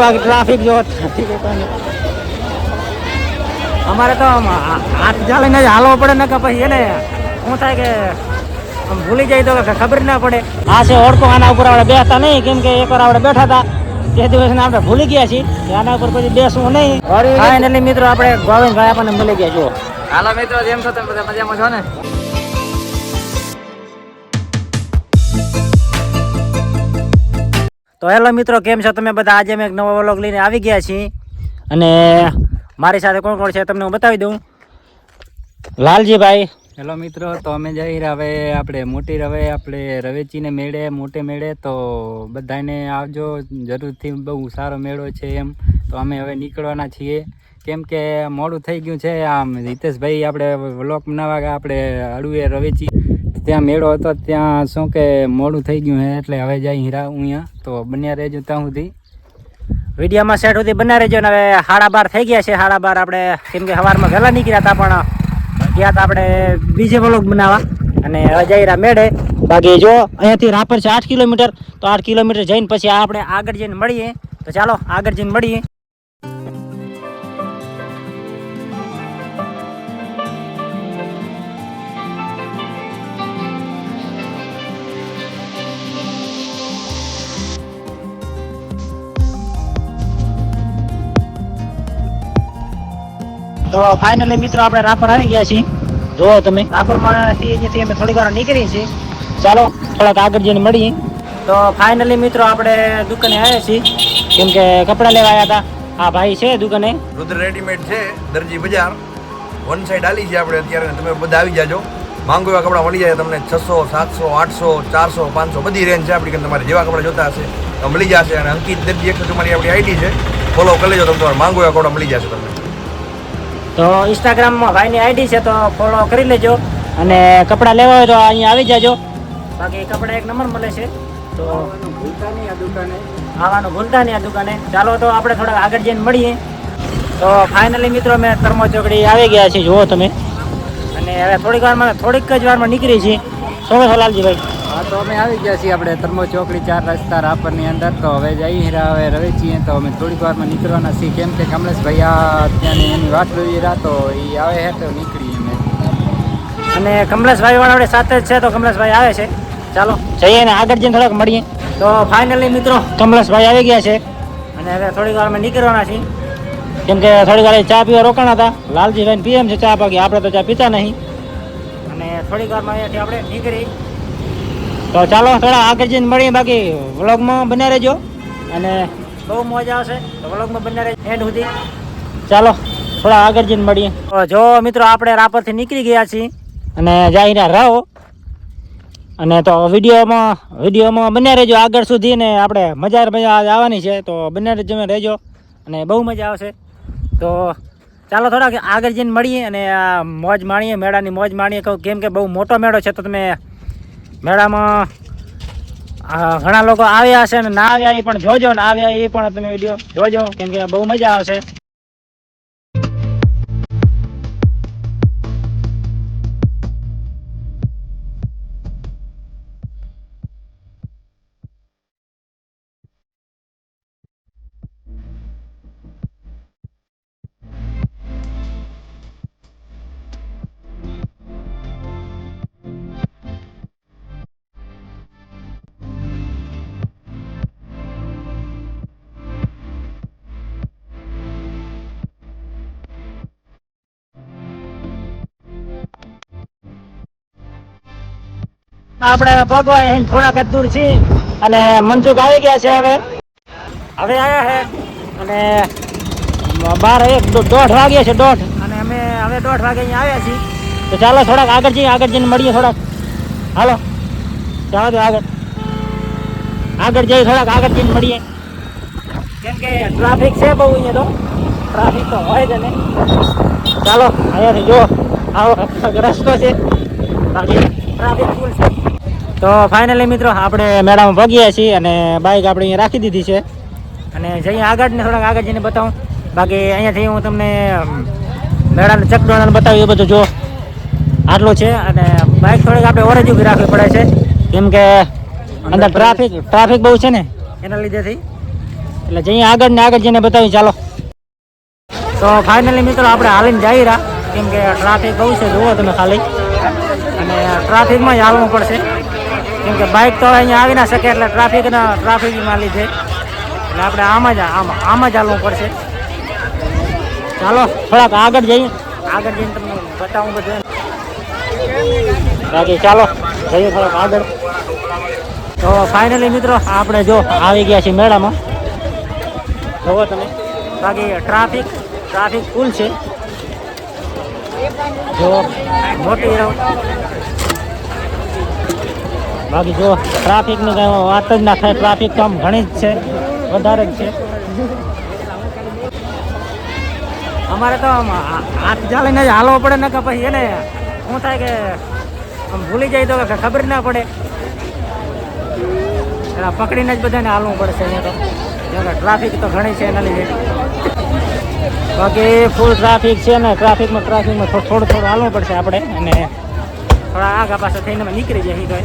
બાકી ટ્રાફિક જો અમારે તો હાથ ચાલીને જ હાલવો પડે ને કે પછી એને શું થાય કે ભૂલી જાય તો ખબર ના પડે. આ છે ઓળખો, આના ઉપર આપણે બેસતા નહીં, કેમ કે એકવાર આપણે બેઠા હતા તે દિવસને આપણે ભૂલી ગયા છીએ. આના ઉપર પછી બેસવું નહીં. ફાઇનલી મિત્રો આપણે ગોવિંદભાઈ આપણને મળી ગયા. જુઓ. હાલો મિત્રો, જેમ છો તમે બધા મજામાં છો ને? તો હેલો મિત્રો, કેમ છો તમે બધા? આજે અમે એક નવો વ્લોગ લઈને આવી ગયા છીએ અને મારી સાથે કોણ કોણ છે તમને હું બતાવી દઉં. લાલજીભાઈ. હેલો મિત્રો, તો અમે જઈ હવે આપણે મોટી રવે આપણે રવેચીને મેળે, મોટે મેળે, તો બધાને આવજો જરૂરથી. બહુ સારો મેળો છે એમ. તો અમે હવે નીકળવાના છીએ કેમ કે મોડું થઈ ગયું છે. આમ હિતેશભાઈ આપણે વ્લોગ બનાવવા ગયા આપણે અડુએ રવેચી, ત્યાં મેળો હતો, ત્યાં શું કે મોડું થઈ ગયું છે એટલે હવે જાય હીરા અહીંયા. તો બન્યા રહેજો ત્યાં સુધી વિડીયોમાં સેટ સુધી બના રહેજો. ને હવે 12:30 થઈ ગયા છે. 12:30 આપણે કેમ કે સવારમાં વહેલા નીકળ્યા હતા, પણ ગયા હતા આપણે બીજે વ્લોગ બનાવવા અને હવે જઈ રહ્યા મેળે. બાકી જો અહીંયાથી રાપર છે 8 કિલોમીટર, તો 8 કિલોમીટર જઈને પછી આપણે આગળ જઈને મળીએ. તો ચાલો આગળ જઈને મળીએ. તો ફાઇનલી મિત્રો આપણે રાપર આવી ગયા છીએ. જો તમે રાપરમાં અહીંયાથી અમે થોડીક વાર નીકળી છીએ. ચાલો થોડાક આગળ જઈને મળીએ. તો ફાઇનલી મિત્રો આપણે દુકાને આવ્યા છીએ, કેમ કે કપડાં લેવા આવ્યા હતા. આ ભાઈ છે દુકાને, રુદ્ર રેડીમેડ છે, દરજી બજાર વન સાઈડ આલી છે આપણે અત્યારે. તમે બધા આવી જાજો, માંગો એવા કપડાં મળી જાય તમને. 600, 700, 800, 400, 500 બધી રેન્જ છે આપણી. તમારે જેવા કપડાં જોતા હશે તો મળી જશે. અને અંકિત દરજી 100 તમારી આપણી આઈડી છે, ફોલો કરી લેજો. તમારે માંગો એવા કપડાં મળી જશે તમને. તો ઇન્સ્ટાગ્રામમાં ભાઈની આઈડી છે, તો ફોલો કરી લેજો. અને કપડાં લેવા હોય તો અહીંયા આવી જાજો. બાકી કપડાં એક નંબર મળે છે, તો આવવાનું ભૂલતા નહીં આ દુકાને. ચાલો તો આપણે થોડાક આગળ જઈને મળીએ. તો ફાઇનલી મિત્રો અમે તરમો ચોકડી આવી ગયા છીએ, જુઓ તમે. અને હવે થોડીક જ વારમાં નીકળી છીએ. શું કહો લાલજીભાઈ? હા, તો અમે આવી ગયા છીએ આપણે તરમો ચોકડી 4 રસ્તા રાપરની અંદર. તો હવે જઈ હીરા હવે રવે છીએ. તો અમે થોડીક વારમાં નીકળવાના છીએ, કેમ કે કમલેશભાઈ ત્યાંની એની વાત જોઈ રહ્યા, તો એ આવે છે તો નીકળીએ અમે. અને કમલેશભાઈ વાળા આપણે સાથે જ છે, તો કમલેશભાઈ આવે છે. ચાલો જઈએ ને આગળ જઈને થોડાક મળીએ. તો ફાઇનલી મિત્રો કમલેશભાઈ આવી ગયા છે અને હવે થોડીક વાર અમે નીકળવાના છીએ, કેમ કે થોડીક વાર ચા પીવા રોકાણા હતા. લાલજીભાઈ પીએમ છે ચા, બાકી આપણે તો ચા પીતા નહીં. અને થોડીક વારમાં અહીંયાથી આપણે નીકળી. તો ચાલો થોડા આગળ જઈને મળીએ. બાકી વ્લોગમાં બન્યા રહેજો અને બહુ મજા આવશે. તો વ્લોગમાં બન્યા રહેજો એન્ડ સુધી. ચાલો થોડા આગળ જઈને મળીએ. તો જો મિત્રો આપણે રાપરથી નીકળી ગયા છીએ અને જઈને રહો. અને તો વિડીયોમાં બન્યા રહેજો આગળ સુધી. ને આપણે મજા આવવાની છે, તો બન્યા રહેજો અને બહુ મજા આવશે. તો ચાલો થોડાક આગળ જઈને મળીએ અને મોજ માણીએ, મેળાની મોજ માણીએ. કહું કેમ કે બહુ મોટો મેળો છે, તો તમે મેળામાં ઘણા લોકો આવ્યા હશે ને ના આવ્યા એ પણ જોજો, ને આવ્યા એ પણ તમે વિડીયો જોજો, કેમ કે બહુ મજા આવશે. આપણે ભગવાન થોડાક જ દૂર છીએ અને મનસુખ આવી ગયા છે. હવે આવ્યા છે અને 1:30 વાગ્યા છે, 1:30. અને અમે હવે 1:30 વાગે અહીંયા આવ્યા છીએ. તો ચાલો થોડાક આગળ જઈને મળીએ. થોડાક હાલો ચાલો તો આગળ થોડાક આગળ જઈને મળીએ, કેમ કે ટ્રાફિક છે બહુ અહીંયા. તો ટ્રાફિક તો હોય જ ને. ચાલો અહીંયાથી જો આવો રસ્તો છે, બાકી ટ્રાફિક ફૂલ છે. તો ફાઇનલી મિત્રો આપણે મેળામાં પગ્યા છીએ અને બાઇક આપણે અહીંયા રાખી દીધી છે અને જઈએ આગળ ને થોડાક આગળ જઈને બતાવું. બાકી અહીંયાથી હું તમને મેળાનું ચકડોળાને બતાવ્યું એ બધું જો આટલું છે. અને બાઇક થોડીક આપણે ઓરેજ ઊભી રાખવી પડે છે, કેમ કે અંદર ટ્રાફિક બહુ છે ને, એના લીધેથી. એટલે જઈએ આગળ ને આગળ જઈને બતાવી ચાલો. તો ફાઇનલી મિત્રો આપણે હાલીને જઈ રહ્યા, કેમ કે ટ્રાફિક બહુ છે, જુઓ તમે ખાલી. અને ટ્રાફિકમાં જ હાલવું પડશે, કેમ કે બાઇક તો અહીંયા આવી ના શકે, એટલે ટ્રાફિકના લીધે એટલે આપણે આમ જ હાલવું પડશે. ચાલો થોડાક આગળ જઈએ, આગળ જઈને તમને બતાવું બધું. બાકી ચાલો જઈએ થોડાક આગળ. તો ફાઇનલી મિત્રો આપણે જો આવી ગયા છીએ મેળામાં, જુઓ તમે. બાકી ટ્રાફિક ફૂલ છે, જો મોટી બાકી જો ટ્રાફિકની કઈ વાત જ ના થાય. ટ્રાફિક તો આમ ઘણી જ છે, વધારે જ છે. અમારે તો હાથ ચાલીને જ હાલવો પડે ને, કે પછી એને શું થાય કે આમ ભૂલી જાય તો ખબર ના પડે, એના પકડીને જ બધાને હાલવું પડશે અહીંયા તો. ટ્રાફિક તો ઘણી છે એના લીધે. બાકી ફૂલ ટ્રાફિક છે ને, ટ્રાફિકમાં થોડું હાલવું પડશે આપણે, અને થોડા આગા પાછા થઈને નીકળી જાય.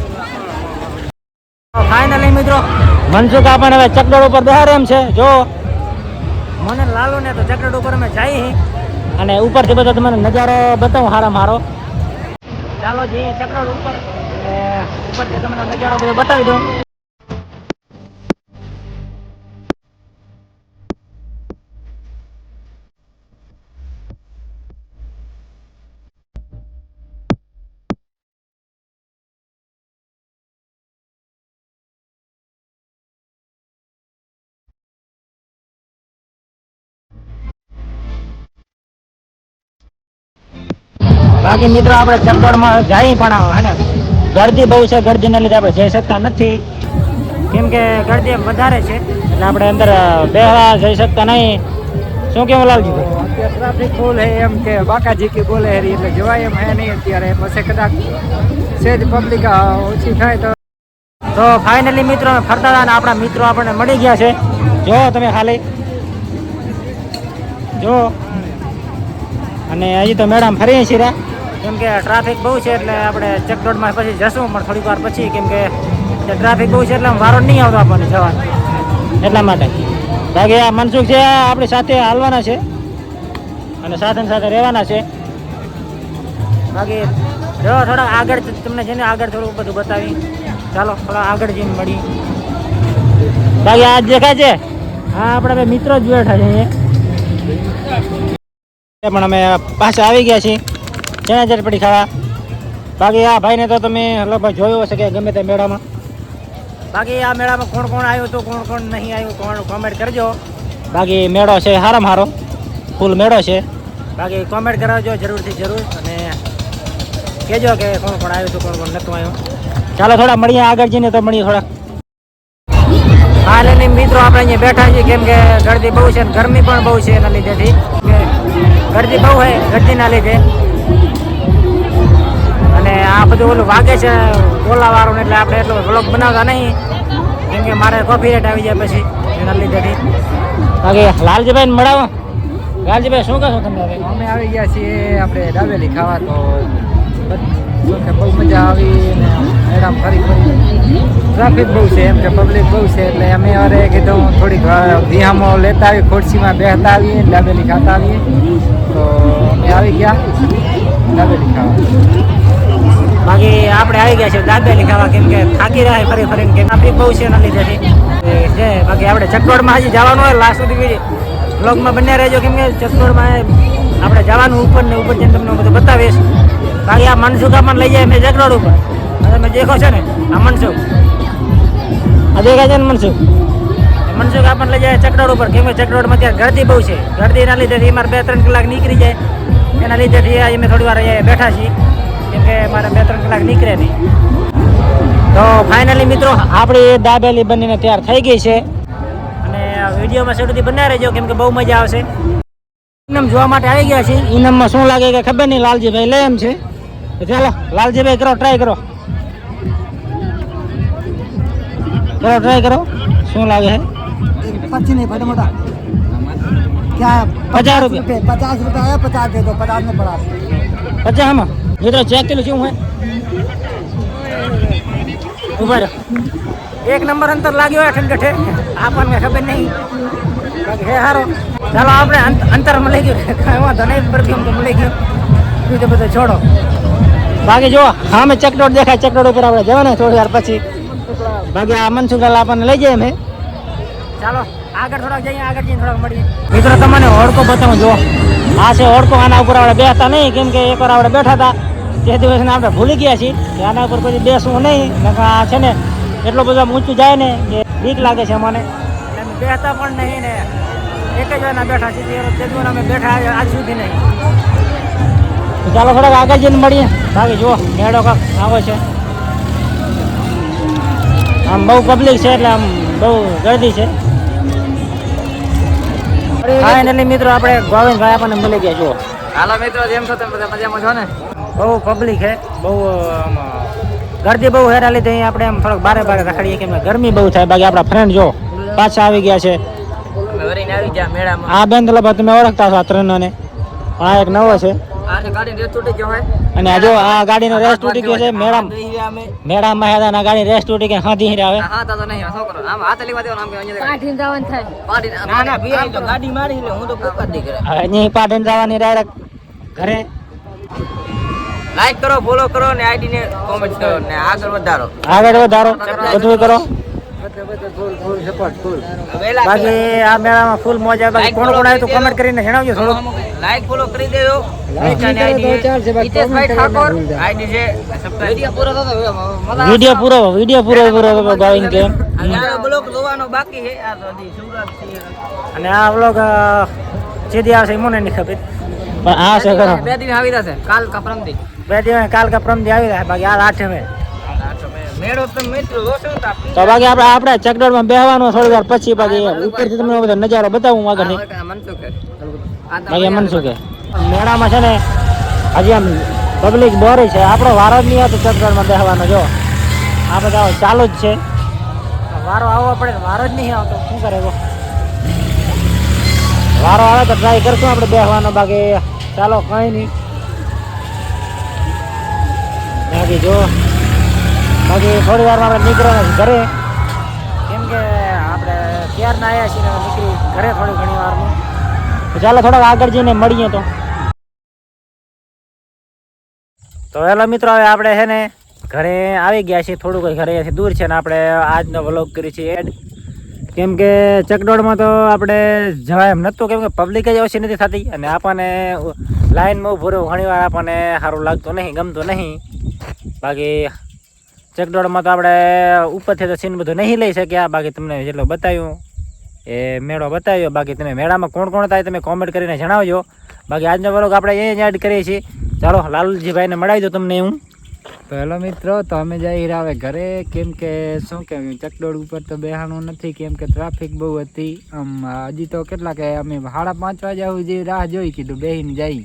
ફાઇનલી મિત્રો મનસુખા પણ હવે ચકડોળ ઉપર બેહારે એમ છે. જો મને લાલુ ને તો ચકડોળ ઉપર અમે જઈએ અને ઉપરથી બધો તમને નજારો બતાવું હારા મારો. ચાલો જઈએ ચકડોળ ઉપર, ઉપરથી તમને નજારો બધો બતાવી દઉં. બાકી મિત્રો આપણે ચકડોળમાં જઈ પણ હે ને ગરદી બહુ છે, ગરદીના લીધે આપણે જઈ શકતા નથી, કેમ કે ગરદી વધારે છે, એટલે આપણે અંદર બેહવા જઈ શકતા નહીં. શું કેવું લાલજી? અત્યારે ટ્રાફિક ફૂલ હે, એમ કે બાકાજી કે બોલે હેરી, એટલે જવાય એમ હે નહીં અત્યારે. પછી કદાચ સેજ પબ્લિક ઓછી થાય તો ફાઇનલી મિત્રો ફરતા હતા ને આપણા મિત્રો આપણને મળી ગયા છે. જો તમે ખાલી જો. અને હજી તો મેડમ ફરીએ છીએ, કેમ કે ટ્રાફિક બહુ છે, એટલે આપણે ચકડોળમાં પછી જશું પણ થોડીક વાર પછી, કેમ કે ટ્રાફિક બહુ છે એટલે વારો નહીં આવતો આપણને જવાનો, એટલા માટે. બાકી આ મનસુખ છે આપણી સાથે હાલવાના છે અને સાથે રહેવાના છે. બાકી જો થોડા આગળ તમને છે ને આગળ થોડું બધું બતાવી. ચાલો થોડા આગળ જઈને મળી. બાકી આ દેખાય છે હા આપણા બે મિત્રો જ બેઠા છે અહીંયા, પણ અમે પાછા આવી ગયા છીએ ચણા ચટપટી ખાવા. બાકી આ ભાઈને તો તમે લગભગ જોયો હશે કે ગમે તે મેળામાં. બાકી આ મેળામાં કોણ કોણ આવ્યું હતું, કોણ નહીં આવ્યું, કોણ કોમેન્ટ કરજો. બાકી મેળો છે હારામાં હારો, ફૂલ મેળો છે. બાકી કોમેન્ટ કરાવજો જરૂરથી જરૂર, અને કહેજો કે કોણ આવ્યું હતું, કોણ નહોતું આવ્યું. ચાલો થોડા મળીએ આગળ જઈને, તો મળીએ થોડા. હાલ મિત્રો આપણે અહીંયા બેઠા છીએ, કેમ કે ગરદી બહુ છે, ગરમી પણ બહુ છે, એના લીધેથી ગરદી બહુ હોય, ગરદીના લીધે. અને આ બધું ઓલું વાગે છે ઓલાવાળું, એટલે આપણે એટલો વ્લોગ બનાવતા નહીં, કેમ કે મારે કોપીરાઇટ આવી જાય પછી, એના લીધેથી. બાકી લાલજીભાઈ ને મળાવો. લાલજીભાઈ શું કહો તમને? હવે અમે આવી ગયા છીએ આપણે દાબેલી ખાવા. તો બહુ મજા આવી, ને મેડમ ફરી ટ્રાફિક બહુ છે, એમ કે પબ્લિક બહુ છે, એટલે અમે અરે કીધું થોડીક વિહામો લેતા આવીએ, ખુરશીમાં બેસતા આવીએ, દાબેલી ખાતા આવીએ. તો અમે આવી ગયા દાબેલી ખાવા. બાકી આપણે આવી ગયા છે દાબેલી ખાવા, કેમ કે થાકી રહ્યા ફરી ફરીને, કે ટ્રાફિક બહુ છે એના લીધેથી છે. બાકી આપણે ચકડોળમાં હજી જવાનું હોય, લાસ્ટ સુધી બ્લોગમાં બન્યા રહેજો, કેમ કે ચકડોળમાં આપણે જવાનું ઉપર ને ઉપર જઈને તમને બધું બતાવીશ. બાકી આ મનસુખા પણ લઈ જાય મેં ચકડોળ ઉપર, તમે દેખો છો ને આ મનસુખ, આ દેખાય છે ને મનસુખ આપણને લઈ જાય ચકડોળ ઉપર, કેમ કે ચકડોળમાં અત્યારે ગરદી બહુ છે. ગરદીના લીધેથી મારે 2-3 કલાક નીકળી જાય, એના લીધેથી અમે થોડી વાર અહીંયા બેઠા છીએ, કેમ કે મારે 2-3 કલાક નીકળે નહીં. તો ફાઇનલી મિત્રો આપણી દાબેલી બનીને તૈયાર થઈ ગઈ છે, અને વિડીયોમાં સુધી બનાવી રહેજો, કેમ કે બહુ મજા આવશે. ઇનામ જોવા માટે આવી ગયા છીએ. ઇનામમાં શું લાગે કે ખબર નહીં, લાલજીભાઈ લે એમ છે. ચાલો લાલજીભાઈ કરો, ટ્રાય કરો ટ્રાય કરો, શું લાગે છે? 25 नहीं बड़ा मोटा क्या 50 रुपये 50 रुपये आया 50 दे दो 50 में पड़ा 50 માં મિત્રો ચેક કરી શું હોય. ઉભા રહો, 1 નંબર અંતર લાગ્યો હોય ઠંડે. આપણને ખબર નહીં બાકી હે સારો. ચાલો આપણે અંતર મળી ગયું કાંઈ વાંધો નહીં, પરફ્યુમ તો મળી ગયું, બીજું બધું છોડો. બાકી જો હા મેં ચકડોળ દેખાય, ચકડોળ ઉપર આપણે જવાના થોડી વાર પછી. બાકી આ મનસુખલાલ આપણને લઈ જાય મેં. ચાલો આગળ થોડાક જઈએ, આગળ જઈને થોડાક મળીએ. મિત્રો તમને ઓળખો બતાવું જો, આ છે ઓળખો. આના ઉપર આપણે બેસતા નહીં, કેમ કે એકવાર આપણે બેઠા હતા તે દિવસને આપણે ભૂલી ગયા છીએ કે આના ઉપર પછી બેસવું નહીં. આ છે ને એટલો બધો ઊંચું જાય ને કે બીક લાગે છે મને, એટલે અમે બેસતા પણ નહીં ને એક જ વારના બેઠા છીએ. તે દિવસ અમે બેઠા આજ સુધી નહીં. તો ચાલો થોડાક આગળ જઈને મળીએ. બાકી જુઓ મેળો કાંક આવો છે, આમ બહુ પબ્લિક છે એટલે આમ બહુ ગર્દી છે. ફાઇનલી મિત્રો આપણે ગોવિંદભાઈ આપણને મળી ગયા. જુઓ હાલો મિત્રો, જેમ છો તમે બધા મજામાં છો ને? બહુ પબ્લિક છે, બહુ આમ ગરદી બહુ હેરા લીધે અહીં આપણે આમ થોડોક બારે રખડીએ કેમ કે ગરમી બહુ થાય. બાકી આપણા ફ્રેન્ડ જો પાછા આવી ગયા છે. આવી ગયા મેળામાં. આ બેન તો તમે ઓળખતા છો આ ત્રણને. આ એક નવો છે ગાડી રેસ તૂટી ગયો હોય અને આ જો આ ગાડીનો રેસ તૂટી ગયો છે. મેળામાં હેડા ના ગાડી રેસ તૂટી ગઈ, હાથી હીરે આવે. હા તો નહીં છોકરો આમ હાથ લેવા દેવાનો આમ કે અહીંયા પાઠીને જવાનું થાય. ના ના ભી તો ગાડી મારી એટલે હું તો પોકા દે કરે. અહીં પાટણ જવાની ડાયરેક્ટ ઘરે. લાઈક કરો, ફોલો કરો ને આઈડી ને કોમેન્ટ કરો ને આગળ વધારો. આગળ વધારો બધું કરો. બાકી આ મેળામાં ફૂલ મોજ આવે. બાકી કોણ કોણ આવ્યું તો કમેન્ટ કરીને જણાવજો થોડું. લાઈક ફોલો કરી દેજો. હિતેશભાઈ ઠાકોર આઈડી છે. વિડિયો પૂરો થતો વિડીયો પૂરો ગોવિંદ કે આ બ્લોગ જોવાનો બાકી છે. આ તો હજી શરૂઆત છે. અને આ વ્લોગ સીધી આવશે મને નહીં ખબર, પણ આ છે ખરો. 2 દિન આવી જશે, કાલ કા પરમદી. 2 દિવસ કાલ કા પ્રમદી આવી જાય. બાકી આ 8 મે મેળો તો મિત્રો જોશો ને તો બાકી આપણે ચકડોળમાં બેહવાનું થોડી વાર પછી. બાકી ઉપરથી તમને બધો નજારો બતાવું આગળ નહીં. બાકી મનસુખ મેળામાં છે ને હજી આમ પબ્લિક બોરી છે. આપણો વારો જ નહીં આવતો ચકડોળમાં બેહવાનો. જો આ બધા ચાલુ જ છે, વારો આવવો પડે, વારો જ નહીં આવતો. શું કરે વારો આવે તો ટ્રાય કરશું આપણે બેહવાનો. બાકી ચાલો કંઈ નહીં. બાકી જો બાકી થોડી વારમાં આપણે નીકળવાના ઘરે, કેમ કે આપણે ક્યારના આવ્યા છીએ નીકળી ઘરે થોડી ઘણી વારમાં. તો ચાલો થોડાક આગળ જઈને મળીએ. તો હેલો મિત્રો, હવે આપણે છે ને ઘરે આવી ગયા છીએ. થોડુંક ઘરે દૂર છે ને આપણે આજનો વ્લોગ કરી છે એડ, કેમ કે ચકડોળમાં તો આપણે જવાય એમ નહોતું, કેમ કે પબ્લિક જ ઓછી નથી થતી અને આપણને લાઈનમાં ઊભું રહેવું ઘણી વાર આપણને સારું લાગતું નહીં, ગમતું નહીં. બાકી ચકડોળમાં તો આપણે ઉપરથી તો સીન બધું નહીં લઈ શક્યા. બાકી તમને જેટલો બતાવ્યું એ મેળો બતાવ્યો. બાકી તમે મેળામાં કોણ કોણ થાય તમે કોમેન્ટ કરીને જણાવજો. બાકી આજનો વ્લોગ આપણે એ જ એડ કરીએ છીએ. ચાલો લાલુજીભાઈને મળાવી દો તમને હું. તો હેલો મિત્રો, તો અમે જઈ રહ્યા હવે ઘરે, કેમ કે શું કે ચકડોળ ઉપર તો બેહાણું નથી, કેમ કે ટ્રાફિક બહુ હતી. આમ હજી તો કેટલા કે અમે 5:30 વાગ્યા સુધી રાહ જોઈ, કીધું બેહીને જઈ.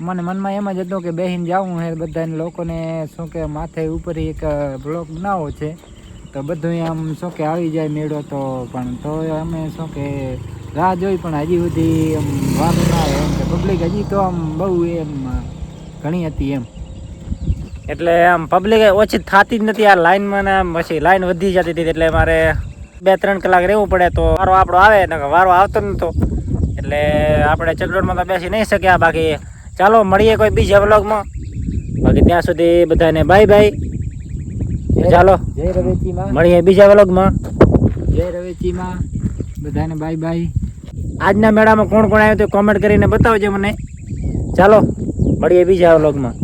મને મનમાં એમ જ હતું કે બેહીને જવું હે. બધાને લોકોને શું કે માથે ઉપર એક બ્લોક બનાવવો છે, તો બધું આમ શું કે આવી જાય મેળો. તો પણ તો અમે શું કે રાહ જોઈ, પણ હજી સુધી એમ વાર ના આવે એમ કે પબ્લિક હજી તો આમ બહુ એમ ઘણી હતી એમ. એટલે આમ પબ્લિક ઓછી થતી જ નથી આ લાઈનમાં ને. પછી લાઈન વધી જતી હતી એટલે મારે 2-3 કલાક રહેવું પડે તો વારો આપણો આવે ને. વારો આવતો નહોતો એટલે આપણે ચકડોળમાં તો બેસી નહીં શક્યા. બાકી ચાલો મળીએ કોઈ બીજા વ્લોગમાં. બાકી ત્યાં સુધી બધાને બાય બાય. ચાલો જય રવેચીમાં મળીએ બીજા વ્લોગમાં. જય રવેચીમાં બધાને બાય બાય. આજના મેળામાં કોણ કોણ આવ્યું તો કોમેન્ટ કરીને બતાવજો મને. ચાલો મળીએ બીજા વ્લોગમાં.